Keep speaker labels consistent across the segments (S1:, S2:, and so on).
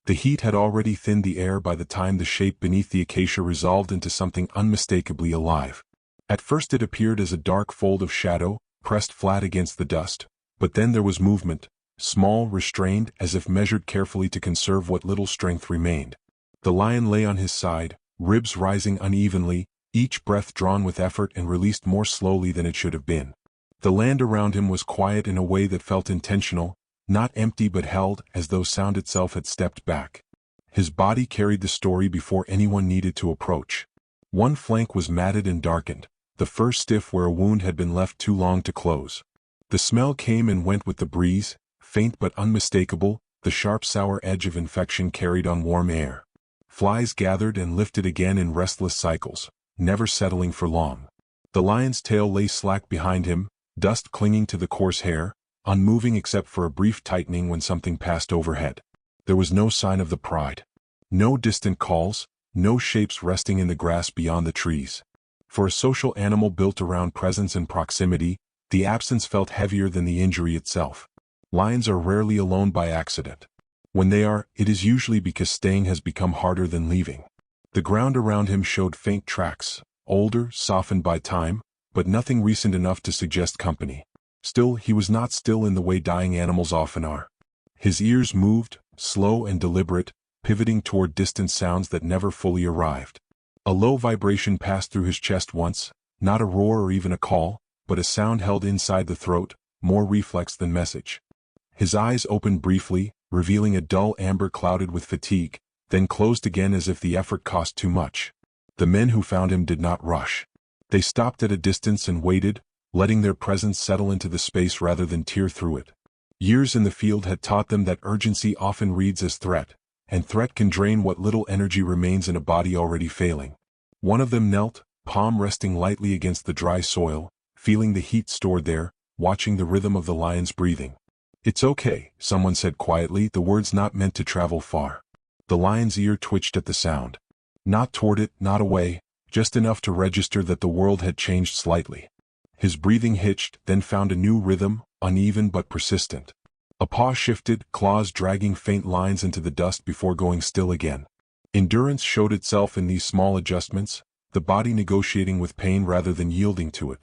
S1: The heat had already thinned the air by the time the shape beneath the acacia resolved into something unmistakably alive. At first it appeared as a dark fold of shadow, pressed flat against the dust, but then there was movement, small, restrained, as if measured carefully to conserve what little strength remained. The lion lay on his side, ribs rising unevenly, each breath drawn with effort and released more slowly than it should have been. The land around him was quiet in a way that felt intentional, not empty but held, as though sound itself had stepped back. His body carried the story before anyone needed to approach. One flank was matted and darkened, the fur stiff where a wound had been left too long to close. The smell came and went with the breeze, faint but unmistakable, the sharp sour edge of infection carried on warm air. Flies gathered and lifted again in restless cycles, never settling for long. The lion's tail lay slack behind him, dust clinging to the coarse hair, unmoving except for a brief tightening when something passed overhead. There was no sign of the pride. No distant calls, no shapes resting in the grass beyond the trees. For a social animal built around presence and proximity, the absence felt heavier than the injury itself. Lions are rarely alone by accident. When they are, it is usually because staying has become harder than leaving. The ground around him showed faint tracks, older, softened by time, but nothing recent enough to suggest company. Still, he was not still in the way dying animals often are. His ears moved, slow and deliberate, pivoting toward distant sounds that never fully arrived. A low vibration passed through his chest once, not a roar or even a call, but a sound held inside the throat, more reflex than message. His eyes opened briefly, revealing a dull amber clouded with fatigue, then closed again as if the effort cost too much. The men who found him did not rush. They stopped at a distance and waited, letting their presence settle into the space rather than tear through it. Years in the field had taught them that urgency often reads as threat, and threat can drain what little energy remains in a body already failing. One of them knelt, palm resting lightly against the dry soil, feeling the heat stored there, watching the rhythm of the lion's breathing. "It's okay," someone said quietly, the words not meant to travel far. The lion's ear twitched at the sound. Not toward it, not away, just enough to register that the world had changed slightly. His breathing hitched, then found a new rhythm, uneven but persistent. A paw shifted, claws dragging faint lines into the dust before going still again. Endurance showed itself in these small adjustments, the body negotiating with pain rather than yielding to it.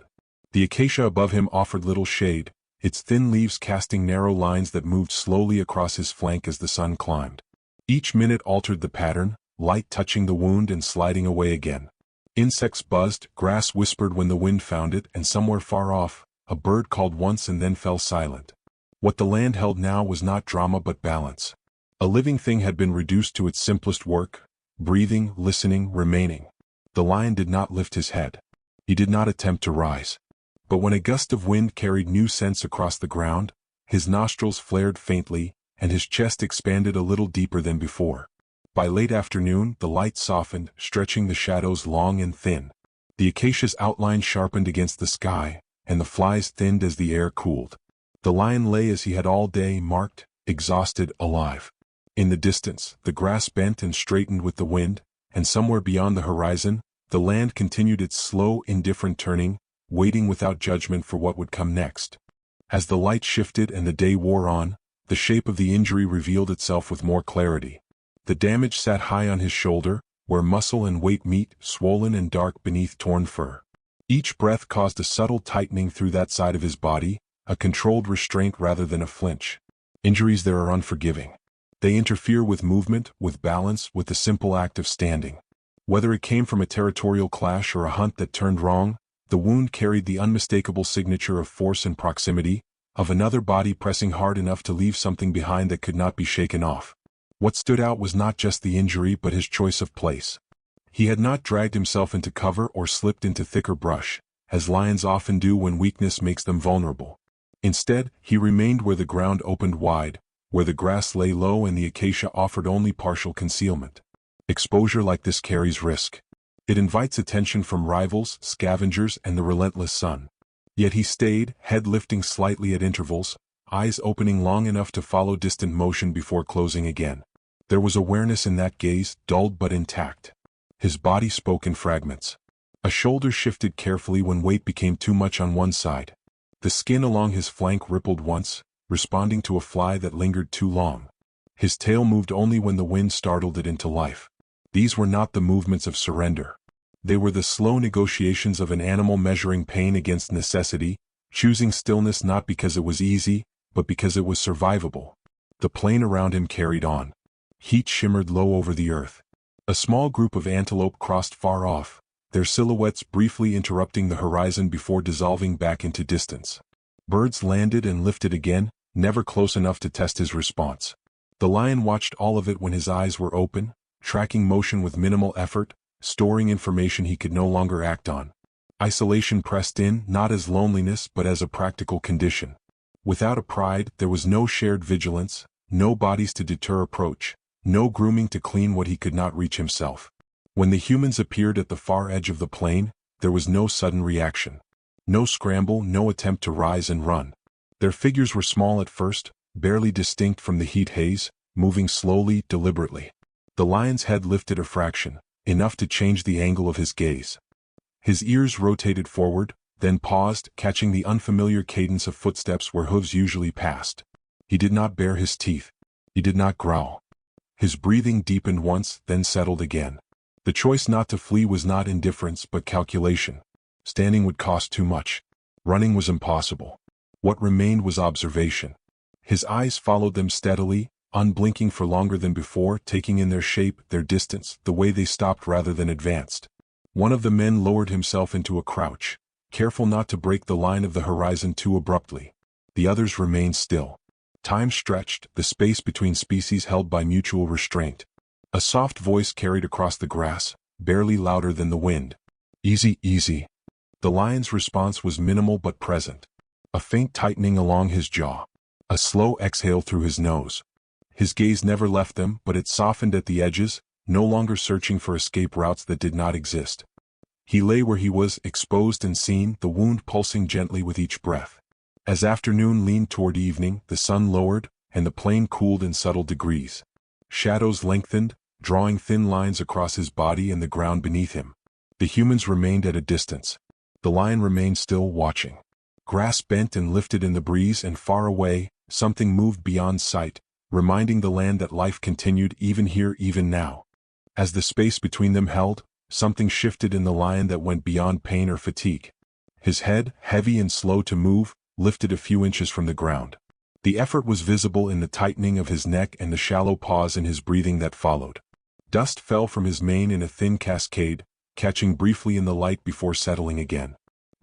S1: The acacia above him offered little shade, its thin leaves casting narrow lines that moved slowly across his flank as the sun climbed. Each minute altered the pattern, light touching the wound and sliding away again. Insects buzzed, grass whispered when the wind found it, and somewhere far off, a bird called once and then fell silent. What the land held now was not drama but balance. A living thing had been reduced to its simplest work, breathing, listening, remaining. The lion did not lift his head. He did not attempt to rise. But when a gust of wind carried new scents across the ground, his nostrils flared faintly, and his chest expanded a little deeper than before. By late afternoon, the light softened, stretching the shadows long and thin. The acacia's outline sharpened against the sky, and the flies thinned as the air cooled. The lion lay as he had all day, marked, exhausted, alive. In the distance, the grass bent and straightened with the wind, and somewhere beyond the horizon, the land continued its slow, indifferent turning, waiting without judgment for what would come next. As the light shifted and the day wore on, the shape of the injury revealed itself with more clarity. The damage sat high on his shoulder, where muscle and weight meet, swollen and dark beneath torn fur. Each breath caused a subtle tightening through that side of his body, a controlled restraint rather than a flinch. Injuries there are unforgiving. They interfere with movement, with balance, with the simple act of standing. Whether it came from a territorial clash or a hunt that turned wrong, the wound carried the unmistakable signature of force and proximity, of another body pressing hard enough to leave something behind that could not be shaken off. What stood out was not just the injury but his choice of place. He had not dragged himself into cover or slipped into thicker brush, as lions often do when weakness makes them vulnerable. Instead, he remained where the ground opened wide, where the grass lay low and the acacia offered only partial concealment. Exposure like this carries risk. It invites attention from rivals, scavengers, and the relentless sun. Yet he stayed, head lifting slightly at intervals, eyes opening long enough to follow distant motion before closing again. There was awareness in that gaze, dulled but intact. His body spoke in fragments. A shoulder shifted carefully when weight became too much on one side. The skin along his flank rippled once, responding to a fly that lingered too long. His tail moved only when the wind startled it into life. These were not the movements of surrender. They were the slow negotiations of an animal measuring pain against necessity, choosing stillness not because it was easy, but because it was survivable. The plain around him carried on. Heat shimmered low over the earth. A small group of antelope crossed far off, their silhouettes briefly interrupting the horizon before dissolving back into distance. Birds landed and lifted again, never close enough to test his response. The lion watched all of it when his eyes were open, tracking motion with minimal effort, storing information he could no longer act on. Isolation pressed in, not as loneliness but as a practical condition. Without a pride, there was no shared vigilance, no bodies to deter approach, no grooming to clean what he could not reach himself. When the humans appeared at the far edge of the plain, there was no sudden reaction. No scramble, no attempt to rise and run. Their figures were small at first, barely distinct from the heat haze, moving slowly, deliberately. The lion's head lifted a fraction, enough to change the angle of his gaze. His ears rotated forward, then paused, catching the unfamiliar cadence of footsteps where hooves usually passed. He did not bare his teeth. He did not growl. His breathing deepened once, then settled again. The choice not to flee was not indifference but calculation. Standing would cost too much. Running was impossible. What remained was observation. His eyes followed them steadily, unblinking for longer than before, taking in their shape, their distance, the way they stopped rather than advanced. One of the men lowered himself into a crouch, careful not to break the line of the horizon too abruptly. The others remained still. Time stretched, the space between species held by mutual restraint. A soft voice carried across the grass, barely louder than the wind. "Easy, easy." The lion's response was minimal but present. A faint tightening along his jaw. A slow exhale through his nose. His gaze never left them, but it softened at the edges, no longer searching for escape routes that did not exist. He lay where he was, exposed and seen, the wound pulsing gently with each breath. As afternoon leaned toward evening, the sun lowered, and the plain cooled in subtle degrees. Shadows lengthened, drawing thin lines across his body and the ground beneath him. The humans remained at a distance. The lion remained still, watching. Grass bent and lifted in the breeze, and far away, something moved beyond sight, reminding the land that life continued even here, even now. As the space between them held, something shifted in the lion that went beyond pain or fatigue. His head, heavy and slow to move, lifted a few inches from the ground. The effort was visible in the tightening of his neck and the shallow pause in his breathing that followed. Dust fell from his mane in a thin cascade, catching briefly in the light before settling again.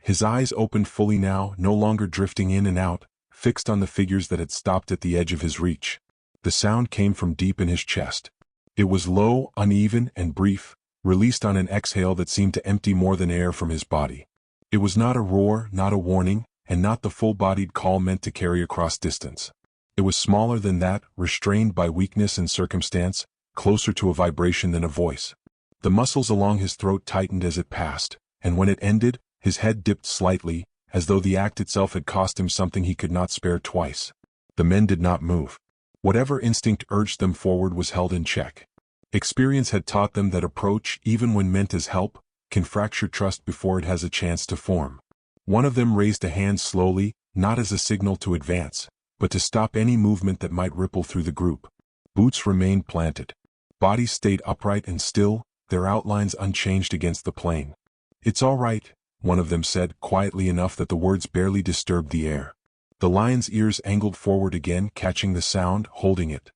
S1: His eyes opened fully now, no longer drifting in and out, fixed on the figures that had stopped at the edge of his reach. The sound came from deep in his chest. It was low, uneven, and brief, released on an exhale that seemed to empty more than air from his body. It was not a roar, not a warning, and not the full-bodied call meant to carry across distance. It was smaller than that, restrained by weakness and circumstance, closer to a vibration than a voice. The muscles along his throat tightened as it passed, and when it ended, his head dipped slightly, as though the act itself had cost him something he could not spare twice. The men did not move. Whatever instinct urged them forward was held in check. Experience had taught them that approach, even when meant as help, can fracture trust before it has a chance to form. One of them raised a hand slowly, not as a signal to advance, but to stop any movement that might ripple through the group. Boots remained planted. Bodies stayed upright and still, their outlines unchanged against the plain. "It's all right," one of them said, quietly enough that the words barely disturbed the air. The lion's ears angled forward again, catching the sound, holding it.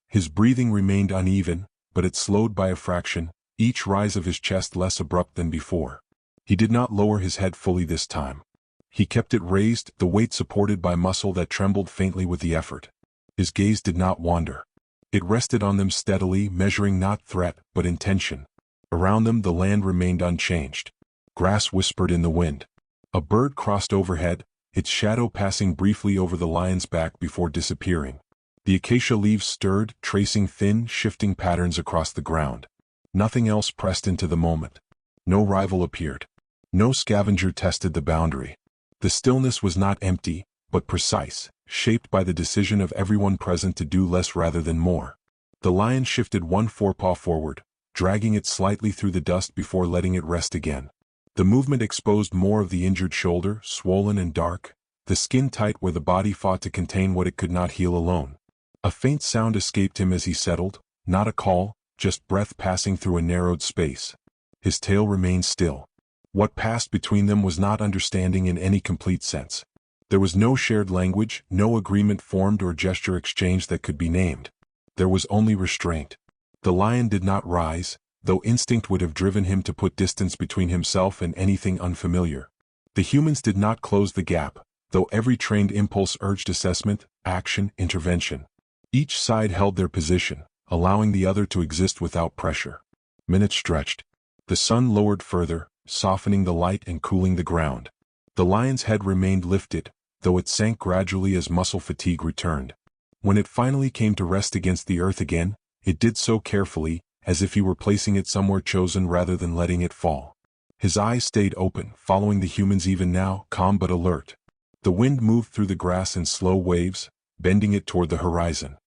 S1: His breathing remained uneven, but it slowed by a fraction, each rise of his chest less abrupt than before. He did not lower his head fully this time. He kept it raised, the weight supported by muscle that trembled faintly with the effort. His gaze did not wander. It rested on them steadily, measuring not threat, but intention. Around them the land remained unchanged. Grass whispered in the wind. A bird crossed overhead, its shadow passing briefly over the lion's back before disappearing. The acacia leaves stirred, tracing thin, shifting patterns across the ground. Nothing else pressed into the moment. No rival appeared. No scavenger tested the boundary. The stillness was not empty, but precise, shaped by the decision of everyone present to do less rather than more. The lion shifted one forepaw forward, dragging it slightly through the dust before letting it rest again. The movement exposed more of the injured shoulder, swollen and dark, the skin tight where the body fought to contain what it could not heal alone. A faint sound escaped him as he settled, not a call, just breath passing through a narrowed space. His tail remained still. What passed between them was not understanding in any complete sense. There was no shared language, no agreement formed or gesture exchanged that could be named. There was only restraint. The lion did not rise, though instinct would have driven him to put distance between himself and anything unfamiliar. The humans did not close the gap, though every trained impulse urged assessment, action, intervention. Each side held their position, allowing the other to exist without pressure. Minutes stretched. The sun lowered further, softening the light and cooling the ground. The lion's head remained lifted, though it sank gradually as muscle fatigue returned. When it finally came to rest against the earth again, it did so carefully, as if he were placing it somewhere chosen rather than letting it fall. His eyes stayed open, following the humans even now, calm but alert. The wind moved through the grass in slow waves, bending it toward the horizon.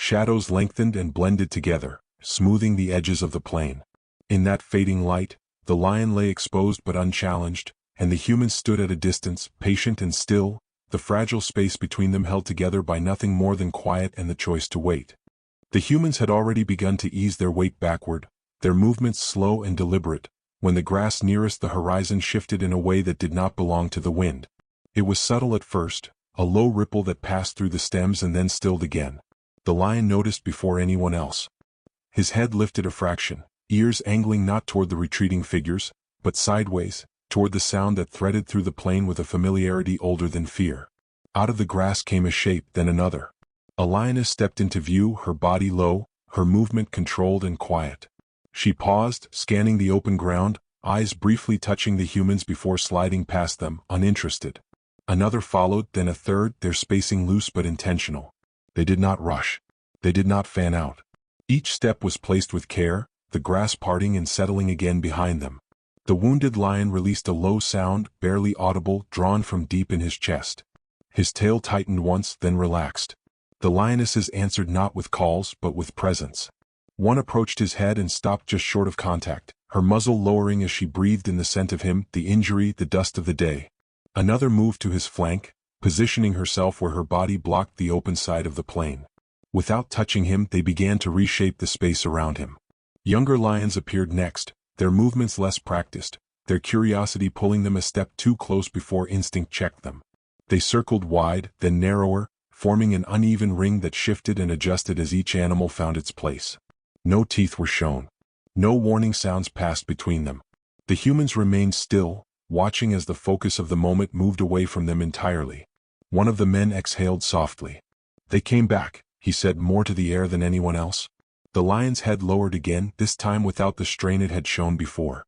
S1: Shadows lengthened and blended together, smoothing the edges of the plain. In that fading light, the lion lay exposed but unchallenged, and the humans stood at a distance, patient and still, the fragile space between them held together by nothing more than quiet and the choice to wait. The humans had already begun to ease their weight backward, their movements slow and deliberate, when the grass nearest the horizon shifted in a way that did not belong to the wind. It was subtle at first, a low ripple that passed through the stems and then stilled again. The lion noticed before anyone else. His head lifted a fraction, ears angling not toward the retreating figures, but sideways, toward the sound that threaded through the plain with a familiarity older than fear. Out of the grass came a shape, then another. A lioness stepped into view, her body low, her movement controlled and quiet. She paused, scanning the open ground, eyes briefly touching the humans before sliding past them, uninterested. Another followed, then a third, their spacing loose but intentional. They did not rush. They did not fan out. Each step was placed with care, the grass parting and settling again behind them. The wounded lion released a low sound, barely audible, drawn from deep in his chest. His tail tightened once, then relaxed. The lionesses answered not with calls, but with presence. One approached his head and stopped just short of contact, her muzzle lowering as she breathed in the scent of him, the injury, the dust of the day. Another moved to his flank, positioning herself where her body blocked the open side of the plain. Without touching him, they began to reshape the space around him. Younger lions appeared next, their movements less practiced, their curiosity pulling them a step too close before instinct checked them. They circled wide, then narrower, forming an uneven ring that shifted and adjusted as each animal found its place. No teeth were shown. No warning sounds passed between them. The humans remained still, watching as the focus of the moment moved away from them entirely. One of the men exhaled softly. "They came back," he said, more to the air than anyone else. The lion's head lowered again, this time without the strain it had shown before.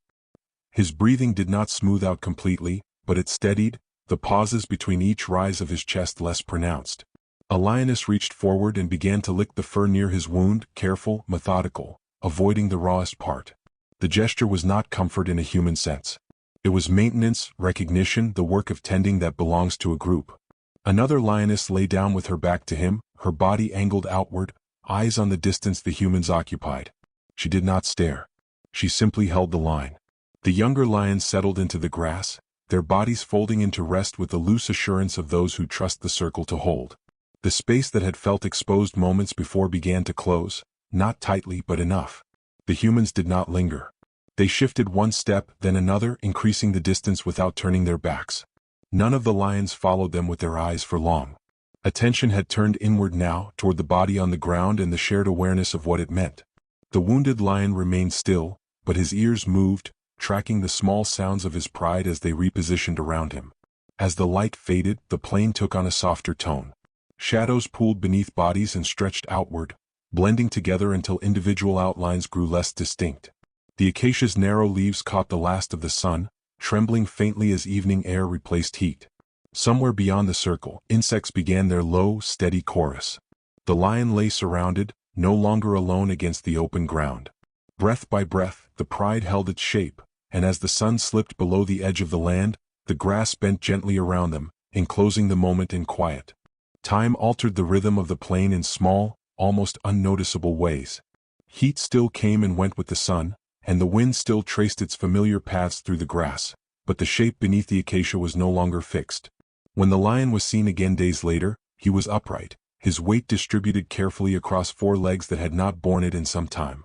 S1: His breathing did not smooth out completely, but it steadied, the pauses between each rise of his chest less pronounced. A lioness reached forward and began to lick the fur near his wound, careful, methodical, avoiding the rawest part. The gesture was not comfort in a human sense. It was maintenance, recognition, the work of tending that belongs to a group. Another lioness lay down with her back to him, her body angled outward, eyes on the distance the humans occupied. She did not stare. She simply held the line. The younger lions settled into the grass, their bodies folding into rest with the loose assurance of those who trust the circle to hold. The space that had felt exposed moments before began to close, not tightly but enough. The humans did not linger. They shifted one step, then another, increasing the distance without turning their backs. None of the lions followed them with their eyes for long. Attention had turned inward now, toward the body on the ground and the shared awareness of what it meant. The wounded lion remained still, but his ears moved, tracking the small sounds of his pride as they repositioned around him. As the light faded, the plain took on a softer tone. Shadows pooled beneath bodies and stretched outward, blending together until individual outlines grew less distinct. The acacia's narrow leaves caught the last of the sun, trembling faintly as evening air replaced heat. Somewhere beyond the circle, insects began their low, steady chorus. The lion lay surrounded, no longer alone against the open ground. Breath by breath, the pride held its shape, and as the sun slipped below the edge of the land, the grass bent gently around them, enclosing the moment in quiet. Time altered the rhythm of the plain in small, almost unnoticeable ways. Heat still came and went with the sun, and the wind still traced its familiar paths through the grass, but the shape beneath the acacia was no longer fixed. When the lion was seen again days later, he was upright, his weight distributed carefully across 4 legs that had not borne it in some time.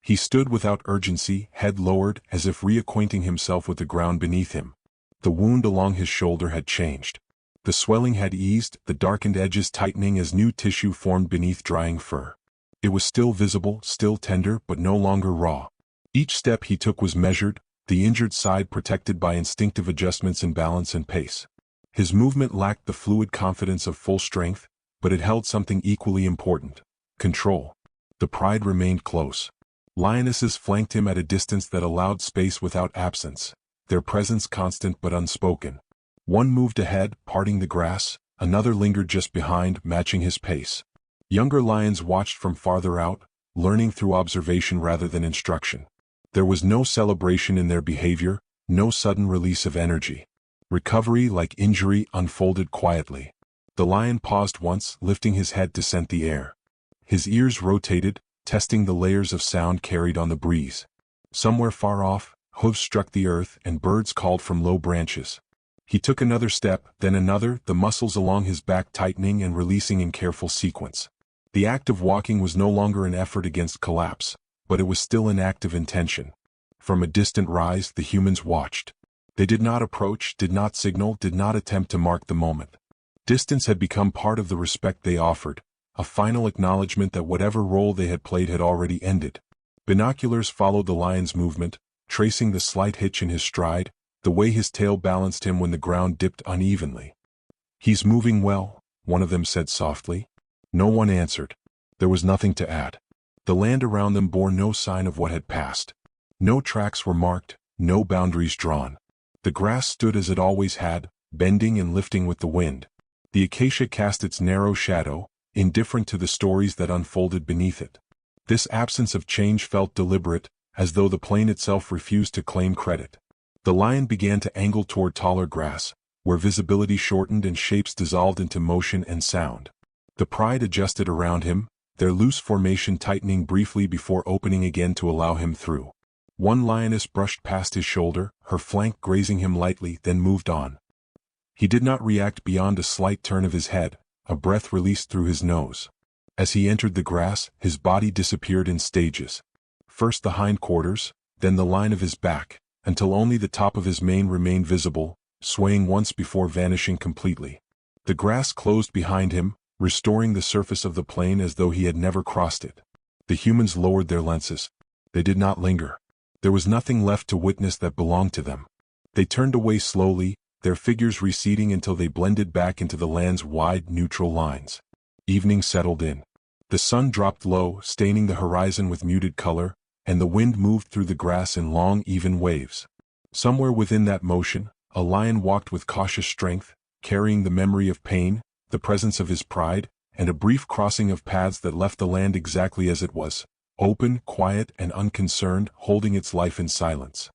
S1: He stood without urgency, head lowered, as if reacquainting himself with the ground beneath him. The wound along his shoulder had changed. The swelling had eased, the darkened edges tightening as new tissue formed beneath drying fur. It was still visible, still tender, but no longer raw. Each step he took was measured, the injured side protected by instinctive adjustments in balance and pace. His movement lacked the fluid confidence of full strength, but it held something equally important: control. The pride remained close. Lionesses flanked him at a distance that allowed space without absence, their presence constant but unspoken. One moved ahead, parting the grass, another lingered just behind, matching his pace. Younger lions watched from farther out, learning through observation rather than instruction. There was no celebration in their behavior, no sudden release of energy. Recovery, like injury, unfolded quietly. The lion paused once, lifting his head to scent the air. His ears rotated, testing the layers of sound carried on the breeze. Somewhere far off, hooves struck the earth and birds called from low branches. He took another step, then another, the muscles along his back tightening and releasing in careful sequence. The act of walking was no longer an effort against collapse, but it was still an act of intention. From a distant rise, the humans watched. They did not approach, did not signal, did not attempt to mark the moment. Distance had become part of the respect they offered, a final acknowledgement that whatever role they had played had already ended. Binoculars followed the lion's movement, tracing the slight hitch in his stride, the way his tail balanced him when the ground dipped unevenly. "He's moving well," one of them said softly. No one answered. There was nothing to add. The land around them bore no sign of what had passed. No tracks were marked, no boundaries drawn. The grass stood as it always had, bending and lifting with the wind. The acacia cast its narrow shadow, indifferent to the stories that unfolded beneath it. This absence of change felt deliberate, as though the plain itself refused to claim credit. The lion began to angle toward taller grass, where visibility shortened and shapes dissolved into motion and sound. The pride adjusted around him, their loose formation tightening briefly before opening again to allow him through. One lioness brushed past his shoulder, her flank grazing him lightly, then moved on. He did not react beyond a slight turn of his head, a breath released through his nose. As he entered the grass, his body disappeared in stages. First the hindquarters, then the line of his back, until only the top of his mane remained visible, swaying once before vanishing completely. The grass closed behind him, restoring the surface of the plain as though he had never crossed it. The humans lowered their lenses. They did not linger. There was nothing left to witness that belonged to them. They turned away slowly, their figures receding until they blended back into the land's wide, neutral lines. Evening settled in. The sun dropped low, staining the horizon with muted color, and the wind moved through the grass in long, even waves. Somewhere within that motion, a lion walked with cautious strength, carrying the memory of pain, the presence of his pride, and a brief crossing of paths that left the land exactly as it was, open, quiet, and unconcerned, holding its life in silence.